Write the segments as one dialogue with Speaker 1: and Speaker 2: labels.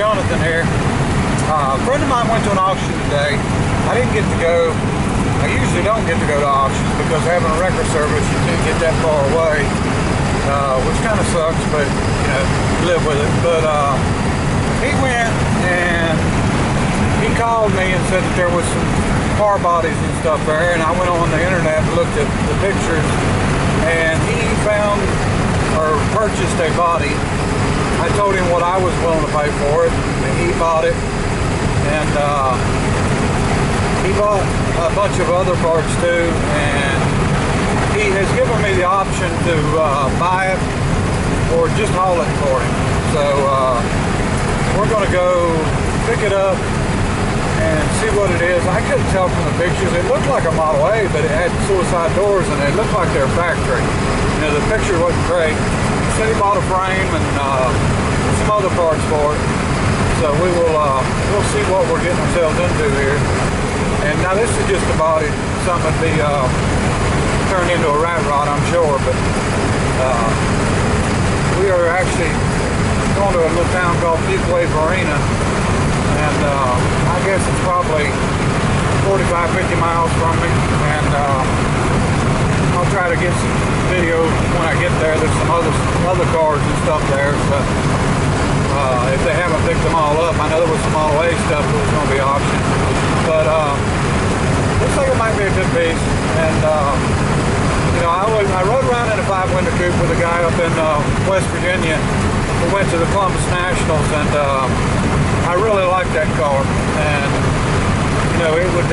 Speaker 1: Jonathan here. A friend of mine went to an auction today. I didn't get to go. I usually don't get to go to auctions because having a record service, you can't get that far away, which kind of sucks, but you know, live with it. But he went and he called me and said that there was some car bodies and stuff there, and I went on the internet and looked at the pictures, and he found or purchased a body. I told him what I was willing to pay for it, and he bought it, and he bought a bunch of other parts too, and he has given me the option to buy it or just haul it for him. So we're going to go pick it up and see what it is. I couldn't tell from the pictures. It looked like a Model A, but it had suicide doors and it looked like their factory. You know, the picture wasn't great. He said he bought a frame and some other parts for it. So we'll see what we're getting ourselves into here. And now this is just a body, something to be turned into a rat rod, I'm sure. But we are actually going to a little town called Fuquay Varina. And I guess it's probably 45-50 miles from me, and I'll try to get some video when I get there. There's some other cars and stuff there, so if they haven't picked them all up, I know there was some Model A stuff that was going to be auctioned, but looks like it might be a good piece. And you know, I rode around in a 5-window coupe with a guy up in West Virginia. We went to the Columbus Nationals, and I really like that car, and you know, it'd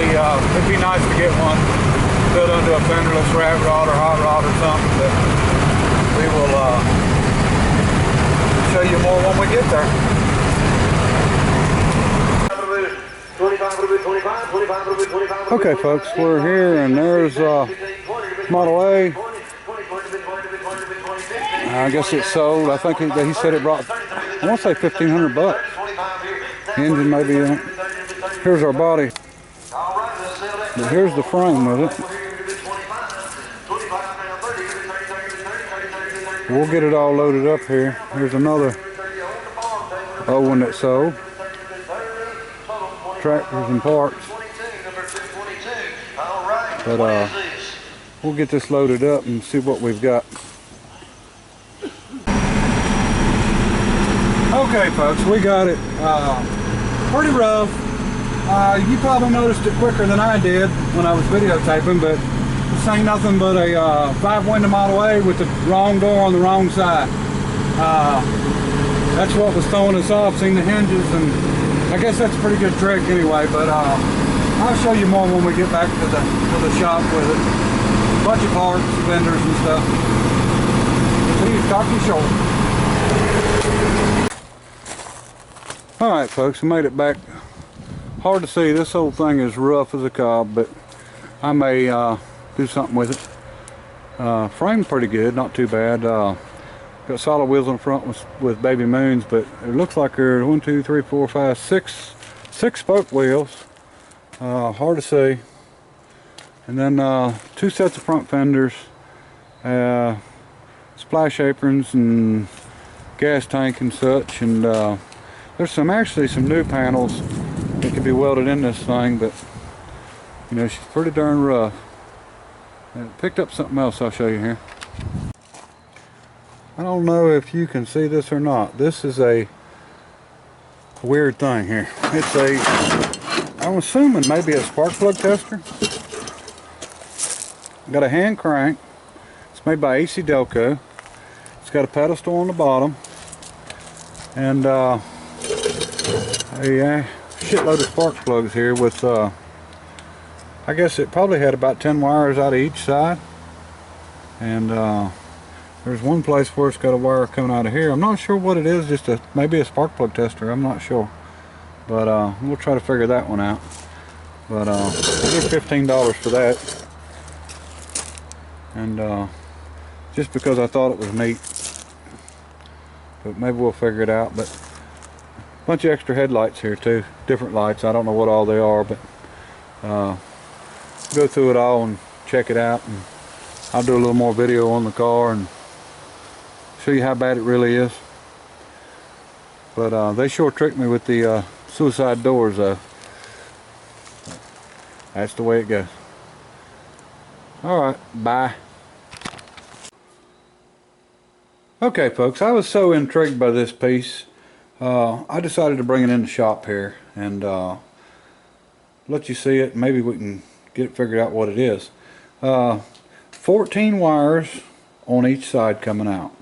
Speaker 1: be nice to get one built into a fenderless rat rod or hot rod or something, but we will show you more when we get there. Okay folks, we're here and there's Model A. I guess it's sold. I think he said it brought, I want to say $1,500. Engine may be in it. Here's our body. But here's the frame with it. We'll get it all loaded up here. Here's another old one that's sold. Tractors and parts. But we'll get this loaded up and see what we've got. Okay folks, we got it pretty rough. You probably noticed it quicker than I did when I was videotaping, but this ain't nothing but a 5-window Model A with the wrong door on the wrong side. That's what was throwing us off, seeing the hinges, and I guess that's a pretty good trick anyway, but I'll show you more when we get back to the shop with it. A bunch of parts, fenders and stuff. See you, talk to you shortly. Alright folks, we made it back. Hard to see, this whole thing is rough as a cob, but I may do something with it. Frame's pretty good, not too bad. Got solid wheels in the front with baby moons, but it looks like there are 6 spoke wheels. Hard to see. And then 2 sets of front fenders, splash aprons and gas tank and such, and there's actually some new panels that could be welded in this thing, but you know, she's pretty darn rough. I picked up something else I'll show you here. I don't know if you can see this or not. This is a weird thing here. It's I'm assuming maybe a spark plug tester. Got a hand crank. It's made by AC Delco. It's got a pedestal on the bottom, and a shitload of spark plugs here with I guess it probably had about 10 wires out of each side, and there's one place where it's got a wire coming out of here. I'm not sure what it is, just maybe a spark plug tester, I'm not sure, but we'll try to figure that one out. But I did $15 for that, and just because I thought it was neat, but maybe we'll figure it out. But bunch of extra headlights here too, different lights. I don't know what all they are, but go through it all and check it out, and I'll do a little more video on the car and show you how bad it really is. But they sure tricked me with the suicide doors though. That's the way it goes. Alright, bye. Okay folks, I was so intrigued by this piece, I decided to bring it in the shop here and let you see it. Maybe we can get it figured out what it is. 14 wires on each side coming out.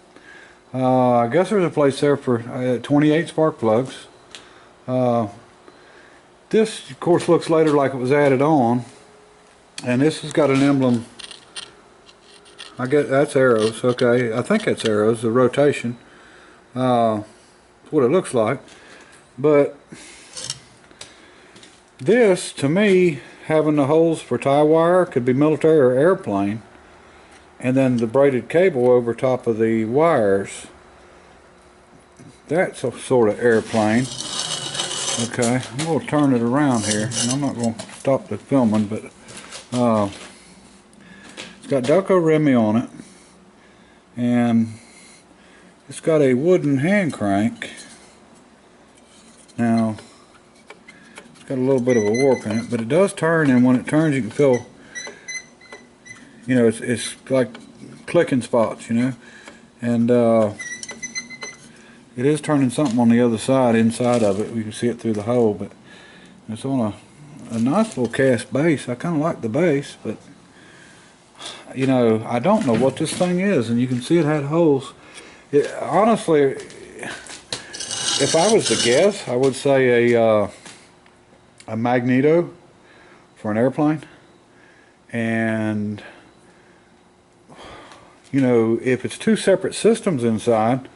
Speaker 1: I guess there's a place there for 28 spark plugs. This of course looks later like it was added on, and this has got an emblem. I guess that's arrows. Okay, I think that's arrows, the rotation. That's what it looks like. But this, to me, having the holes for tie wire, could be military or airplane, and then the braided cable over top of the wires, that's a sort of airplane. Okay, I'm going to turn it around here, and I'm not going to stop the filming, but it's got Delco Remy on it, and it's got a wooden hand crank. Now, it's got a little bit of a warp in it, but it does turn, and when it turns you can feel, you know, it's like clicking spots, you know, and it is turning something on the other side, inside of it. We can see it through the hole, but it's on a nice little cast base. I kind of like the base, but you know, I don't know what this thing is, and you can see it had holes. Honestly, if I was to guess, I would say a magneto for an airplane. And you know, if it's two separate systems inside,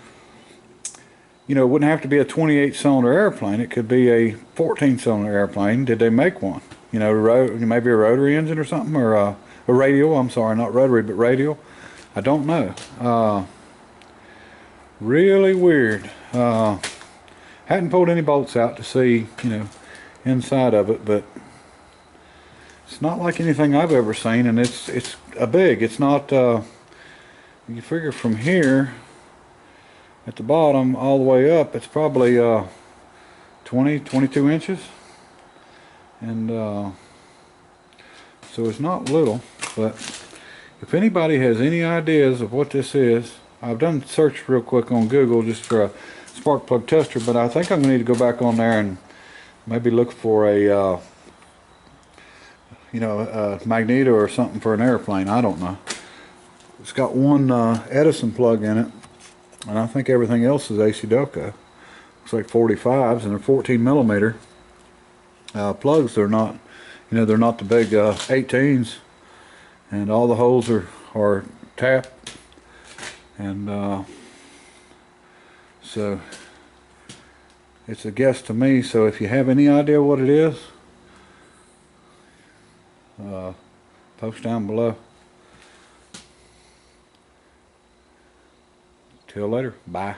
Speaker 1: you know, it wouldn't have to be a 28 cylinder airplane. It could be a 14 cylinder airplane. Did they make one? You know, maybe a rotary engine or something, or a radial. I'm sorry, not rotary, but radial. I don't know. Really weird. Hadn't pulled any bolts out to see, you know, inside of it, but it's not like anything I've ever seen, and it's a big. It's not. You figure from here at the bottom all the way up, it's probably 22 inches, and so it's not little. But if anybody has any ideas of what this is, I've done search real quick on Google just for a spark plug tester, but I think I'm going to need to go back on there and maybe look for a you know, a magneto or something for an airplane. I don't know. It's got one Edison plug in it, and I think everything else is AC Delco. Looks like 45s, and they're 14 millimeter plugs. They're not, you know, they're not the big 18s, and all the holes are tapped, and so it's a guess to me. So if you have any idea what it is, post down below. Till later, bye.